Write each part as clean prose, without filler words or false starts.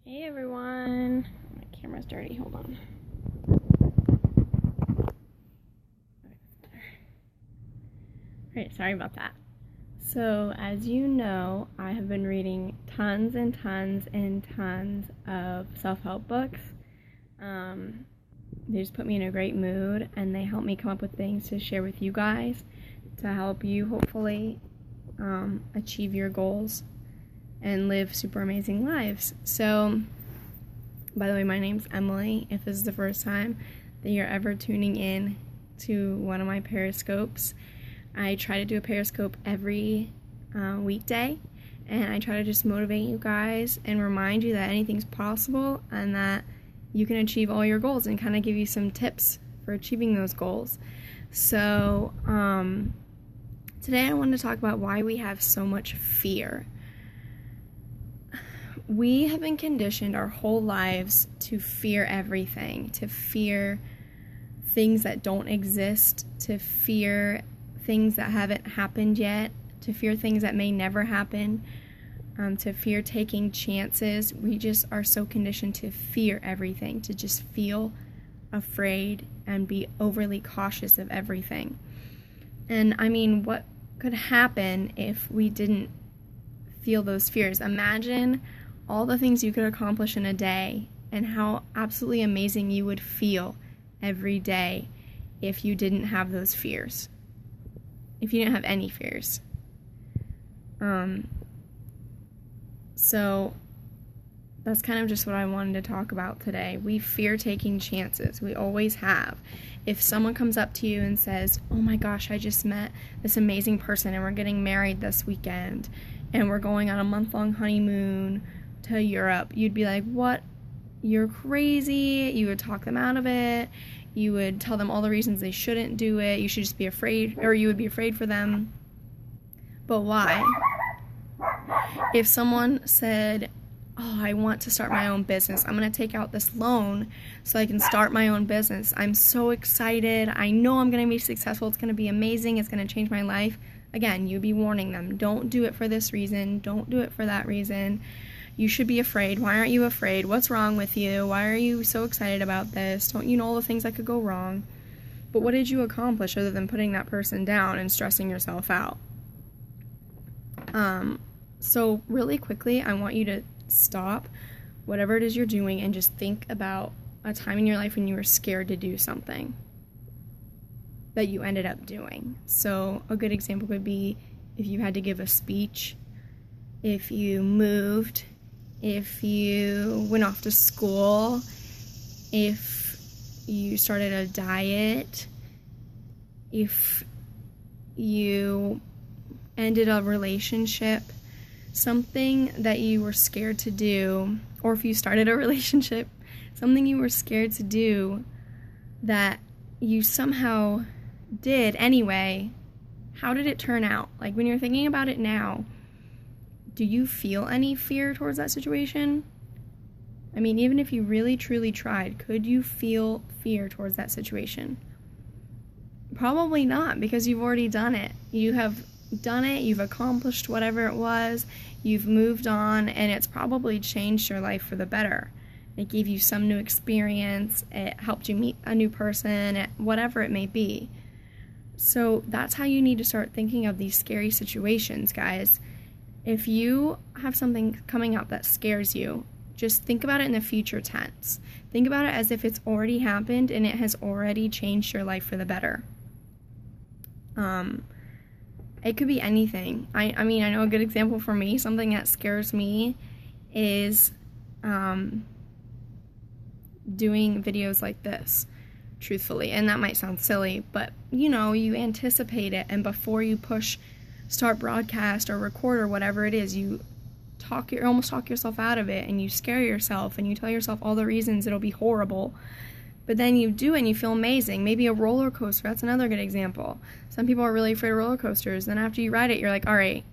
Hey everyone, my camera's dirty, hold on. Alright, sorry about that. So as you know, I have been reading tons and tons and tons of self-help books. They just put me in a great mood and they help me come up with things to share with you guys to help you hopefully achieve your goals and live super amazing lives. So, by the way, my name's Emily. If this is the first time that you're ever tuning in to one of my Periscopes, I try to do a Periscope every weekday, and I try to just motivate you guys and remind you that anything's possible and that you can achieve all your goals and kind of give you some tips for achieving those goals. So, today I wanted to talk about why we have so much fear. We have been conditioned our whole lives to fear everything, to fear things that don't exist, to fear things that haven't happened yet, to fear things that may never happen, to fear taking chances. We just are so conditioned to fear everything, to just feel afraid and be overly cautious of everything. And I mean, what could happen if we didn't feel those fears? Imagine all the things you could accomplish in a day and how absolutely amazing you would feel every day if you didn't have those fears. If you didn't have any fears. So that's kind of just what I wanted to talk about today. We fear taking chances. We always have. If someone comes up to you and says, "Oh my gosh, I just met this amazing person and we're getting married this weekend and we're going on a month-long honeymoon to Europe," you'd be like, "What? You're crazy." You would talk them out of it. You would tell them all the reasons they shouldn't do it. You should just be afraid, or you would be afraid for them. But why? If someone said, "Oh, I want to start my own business. I'm going to take out this loan so I can start my own business. I'm so excited. I know I'm going to be successful. It's going to be amazing. It's going to change my life." Again, you'd be warning them. Don't do it for this reason. Don't do it for that reason. You should be afraid. Why aren't you afraid? What's wrong with you? Why are you so excited about this? Don't you know all the things that could go wrong? But what did you accomplish other than putting that person down and stressing yourself out? So really quickly, I want you to stop whatever it is you're doing and just think about a time in your life when you were scared to do something that you ended up doing. So a good example would be if you had to give a speech, if you moved, if you went off to school, if you started a diet, if you ended a relationship, something that you were scared to do, or if you started a relationship, something you were scared to do that you somehow did anyway. How did it turn out? Like, when you're thinking about it now, do you feel any fear towards that situation? I mean, even if you really truly tried, could you feel fear towards that situation? Probably not, because you've already done it. You have done it, you've accomplished whatever it was, you've moved on, and it's probably changed your life for the better. It gave you some new experience, it helped you meet a new person, whatever it may be. So that's how you need to start thinking of these scary situations, guys. If you have something coming up that scares you, just think about it in the future tense. Think about it as if it's already happened and it has already changed your life for the better. It could be anything. I mean, I know a good example for me, something that scares me is doing videos like this, truthfully. And that might sound silly, but you know, you anticipate it, and before you start broadcast or record or whatever it is, you almost talk yourself out of it, and you scare yourself, and you tell yourself all the reasons it'll be horrible. But then you do it and you feel amazing. Maybe a roller coaster, that's another good example. Some people are really afraid of roller coasters. Then after you ride it, you're like, all right,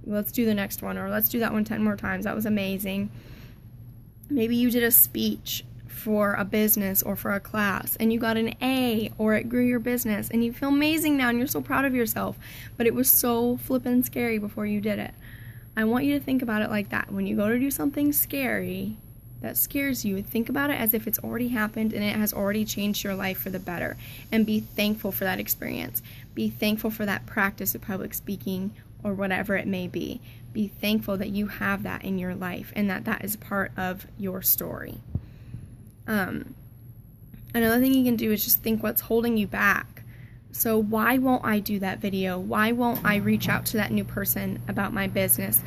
let's do the next one, or let's do that one 10 more times. That was amazing. Maybe you did a speech for a business or for a class and you got an A, or it grew your business and you feel amazing now and you're so proud of yourself, but it was so flippin' scary before you did it. I want you to think about it like that. When you go to do something scary, that scares you, think about it as if it's already happened and it has already changed your life for the better. And be thankful for that experience. Be thankful for that practice of public speaking or whatever it may be. Be thankful that you have that in your life and that that is part of your story. Another thing you can do is just think what's holding you back. So why won't I do that video? Why won't I reach out to that new person about my business?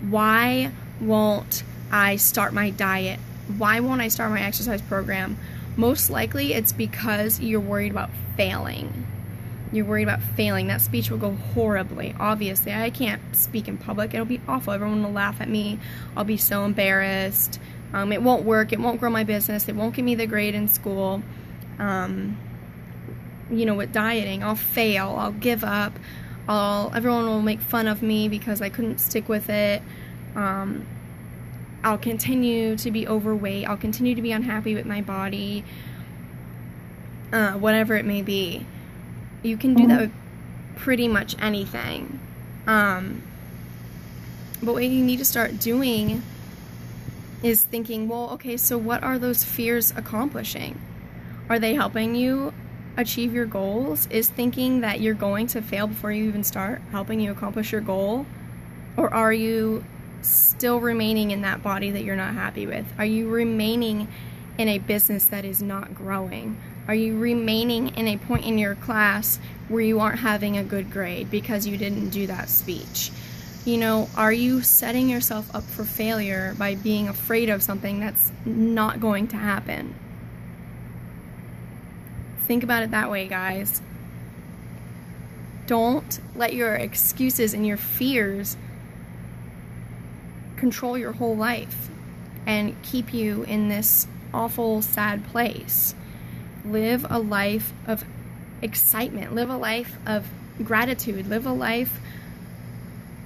Why won't I start my diet? Why won't I start my exercise program? Most likely it's because you're worried about failing. You're worried about failing. That speech will go horribly. Obviously, I can't speak in public. It'll be awful. Everyone will laugh at me. I'll be so embarrassed. It won't work. It won't grow my business. It won't give me the grade in school. With dieting, I'll fail. I'll give up. Everyone will make fun of me because I couldn't stick with it. I'll continue to be overweight. I'll continue to be unhappy with my body. Whatever it may be. You can do that with pretty much anything. But what you need to start doing is thinking, well, okay, so what are those fears accomplishing? Are they helping you achieve your goals? Is thinking that you're going to fail before you even start helping you accomplish your goal? Or are you still remaining in that body that you're not happy with? Are you remaining in a business that is not growing? Are you remaining in a point in your class where you aren't having a good grade because you didn't do that speech? Are you setting yourself up for failure by being afraid of something that's not going to happen? Think about it that way, guys. Don't let your excuses and your fears control your whole life and keep you in this awful, sad place. Live a life of excitement. Live a life of gratitude. Live a life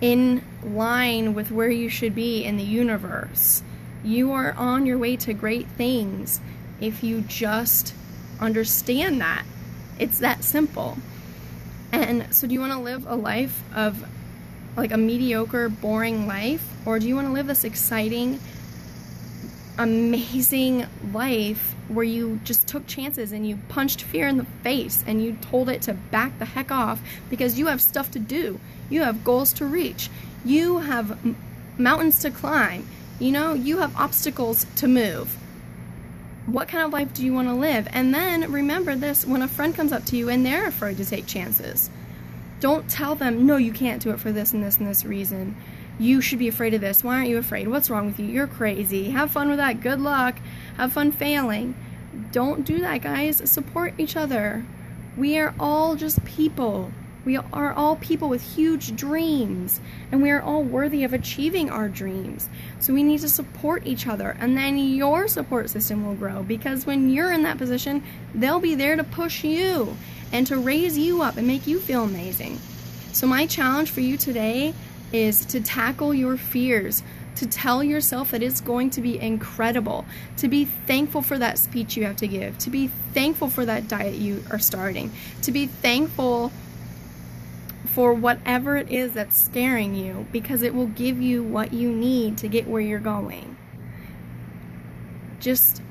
in line with where you should be in the universe. You are on your way to great things if you just understand that. It's that simple. And so do you want to live a life of like a mediocre, boring life? Or do you want to live this exciting, amazing life where you just took chances and you punched fear in the face and you told it to back the heck off because you have stuff to do. You have goals to reach. You have mountains to climb. You have obstacles to move. What kind of life do you want to live? And then remember this, when a friend comes up to you and they're afraid to take chances, don't tell them, no, you can't do it for this and this and this reason. You should be afraid of this. Why aren't you afraid? What's wrong with you? You're crazy. Have fun with that. Good luck. Have fun failing. Don't do that, guys. Support each other. We are all just people. We are all people with huge dreams, and we are all worthy of achieving our dreams. So we need to support each other, and then your support system will grow, because when you're in that position, they'll be there to push you and to raise you up and make you feel amazing. So my challenge for you today is to tackle your fears, to tell yourself that it's going to be incredible, to be thankful for that speech you have to give, to be thankful for that diet you are starting, to be thankful for whatever it is that's scaring you, because it will give you what you need to get where you're going. Just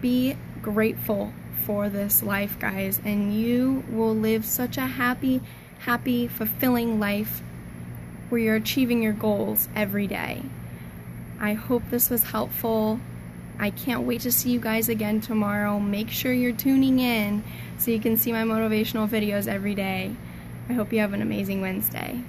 be grateful for this life, guys, and you will live such a happy, fulfilling life where you're achieving your goals every day. I hope this was helpful. I can't wait to see you guys again tomorrow. Make sure you're tuning in so you can see my motivational videos every day. I hope you have an amazing Wednesday.